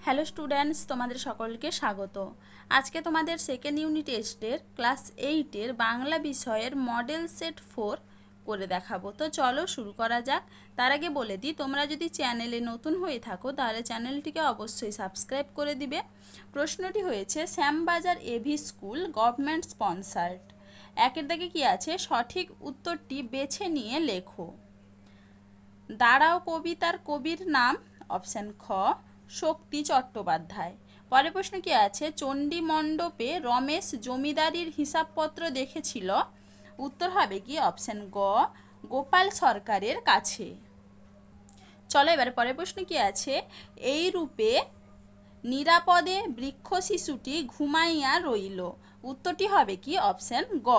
Hello students, তোমাদের সকলকে স্বাগত। আজকে তোমাদের সেকেন্ড ইউনিট টেস্টের ক্লাস 8-এর বাংলা বিষয়ের মডেল সেট 4 করে দেখাবো। তো চলো শুরু করা যাক। তার আগে বলে দিই, তোমরা যদি চ্যানেলে নতুন হয়ে থাকো তাহলে চ্যানেলটিকে অবশ্যই সাবস্ক্রাইব করে দিবে। প্রশ্নটি হয়েছে Shyambazar AV school government sponsored. একের দাগে কি আছে? সঠিক উত্তরটি বেছে নিয়ে লেখো। দাঁড়াও কবিতার কবির নাম? অপশান খ শক্তি চট্টোপাধ্যায়। পরের প্রশ্ন কি আছে? চণ্ডী মণ্ডপে রমেশ জমিদারির হিসাবপত্র দেখেছিল। উত্তর হবে কি? অপশান গ গোপাল সরকারের কাছে। চলো এবার পরের প্রশ্ন কি আছে? এই রূপে নিরাপদে বৃক্ষ শিশুটি ঘুমাইয়া রইল। উত্তরটি হবে কি? অপশান গ।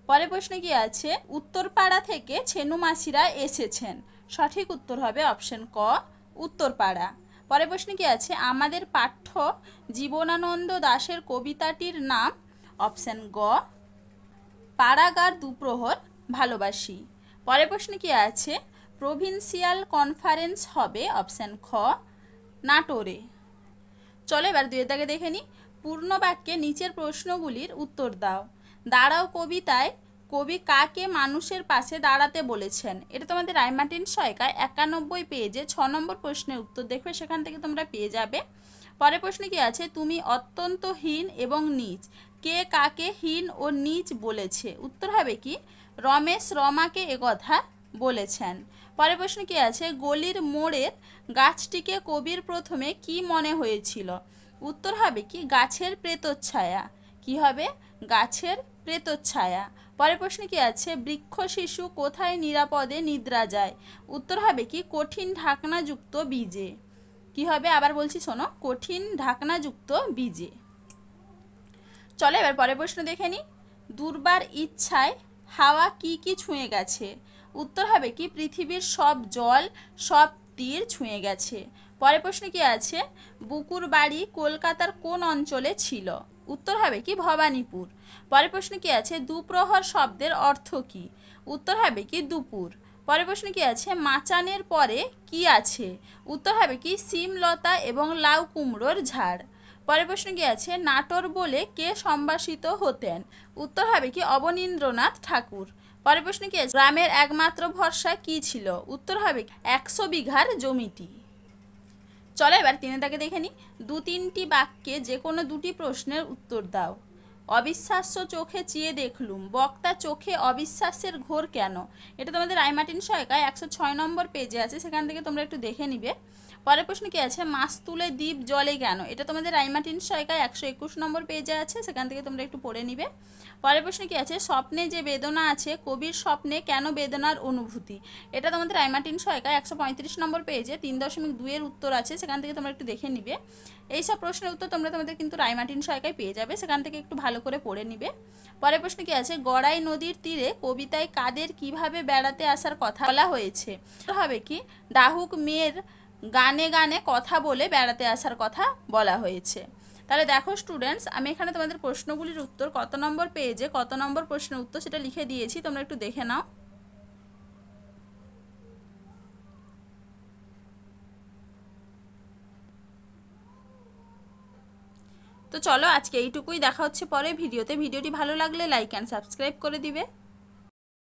পরের প্রশ্ন কি আছে? উত্তরপাড়া থেকে ছেনুমাসিরা এসেছেন। সঠিক উত্তর হবে অপশান ক উত্তরপাড়া। পরের প্রশ্ন কি আছে? আমাদের পাঠ্য জীবনানন্দ দাশের কবিতাটির নাম? অপশান গ পাড়াগার দুপ্রহর ভালোবাসি। পরের প্রশ্ন কি আছে? প্রভিন্সিয়াল কনফারেন্স হবে? অপশান খ নাটোরে। চলো এবার দুয়ের দাগে দেখে নিই। পূর্ণ বাক্যে নিচের প্রশ্নগুলির উত্তর দাও। দাঁড়াও কবিতায় কবি কাকে মানুষের পাশে দাঁড়াতে বলেছেন? এটা তোমাদের রায়মার্টিন সহায়িকায় 91 পেজে 6 নম্বর প্রশ্নের উত্তর দেখবে, সেখান থেকে তোমরা পেয়ে যাবে। পরের প্রশ্নে কি আছে? তুমি অত্যন্ত হীন এবং নীচ। কে কাকে হীন ও নীচ বলেছে? উত্তর হবে কি? রমেশ রমাকে একথা বলেছেন। পরের প্রশ্ন কি আছে? গলির মোড়ের গাছটিকে কবির প্রথমে কি মনে হয়েছিল? উত্তর হবে কি? গাছের প্রেতচ্ছায়া। কি হবে? গাছের প্রেতচ্ছায়া। পরের প্রশ্ন কি আছে? বৃক্ষ শিশু কোথায় নিরাপদে নিদ্রা যায়? উত্তর হবে কি? কঠিন ঢাকনাযুক্ত বীজে। কি হবে? আবার বলছি শোনো, কঠিন ঢাকনাযুক্ত বীজে। চলো এবার পরের প্রশ্ন দেখে নিই। দুর্বার ইচ্ছায় হাওয়া কি কি ছুঁয়ে গেছে? উত্তর হবে কি? পৃথিবীর সব জল সব তীর ছুঁয়ে গেছে। পরের প্রশ্ন কি আছে? বুকুর বাড়ি কলকাতার কোন অঞ্চলে ছিল? উত্তর হবে কি? ভবানীপুর। পরের প্রশ্ন কি আছে? দুপ্রহর শব্দের অর্থ কি? উত্তর হবে কি? দুপুর। পরের প্রশ্ন কি আছে? মাচানের পরে কি আছে? উত্তর হবে কি? সিমলতা এবং লাউ কুমড়োর ঝাড়। পরের প্রশ্ন কি আছে? নাটোর বলে কে সম্ভাষিত হতেন? উত্তর হবে কি? অবনীন্দ্রনাথ ঠাকুর। পরের প্রশ্ন কি আছে? গ্রামের একমাত্র ভরসা কি ছিল? উত্তর হবে 100 বিঘার জমিটি। চলো এবার তিনের দাগে দেখে নিই। 2-3টি বাক্যে যে কোনো দুটি প্রশ্নের উত্তর দাও। অবিশ্বাস্য চোখে চেয়ে দেখলুম, বক্তা চোখে অবিশ্বাসের ঘোর কেন? এটা তোমাদের রায়মার্টিন সহায়িকায় 106 নম্বর পেজে আছে, সেখান থেকে তোমরা একটু দেখে নিবে। পরের প্রশ্ন কি আছে? মাছ তুলে দ্বীপ জলে কেন? এটা তোমাদের রায়মার্টিন সহায়িকায় 121 নম্বর পেজে আছে, সেখান থেকে তোমরা একটু পড়ে নিবে। পরের প্রশ্ন কি আছে? স্বপ্নে যে বেদনা আছে, কবির স্বপ্নে কেন বেদনার অনুভূতি? এটা তোমাদের রায়মার্টিন সহায়িকায় 135 নম্বর পেজে 3.2 উত্তর আছে, সেখান থেকে তোমরা একটু দেখে নিবে। এইসব প্রশ্নের উত্তর তোমরা তোমাদের কিন্তু রায়মার্টিন সহায়িকায় পেয়ে যাবে, সেখান থেকে একটু ভালো করে পড়ে নিবে। পরের প্রশ্ন কি আছে? গড়াই নদীর তীরে কবিতায় কাদের কিভাবে বেড়াতে আসার কথা বলা হয়েছে? হবে কি? ডাহুক মেয়ের গানে গানে কথা বলে বেড়াতে আসার কথা বলা হয়েছে। তাহলে দেখো স্টুডেন্টস, আমি এখানে তোমাদের প্রশ্নগুলির উত্তর কত নম্বর পেজে কত নম্বর প্রশ্নের উত্তর সেটা লিখে দিয়েছি, তোমরা একটু দেখে নাও। তো চলো আজকে এইটুকুই, দেখা হচ্ছে পরে ভিডিওতে। ভিডিওটি ভালো লাগলে লাইক অ্যান্ড সাবস্ক্রাইব করে দিবে।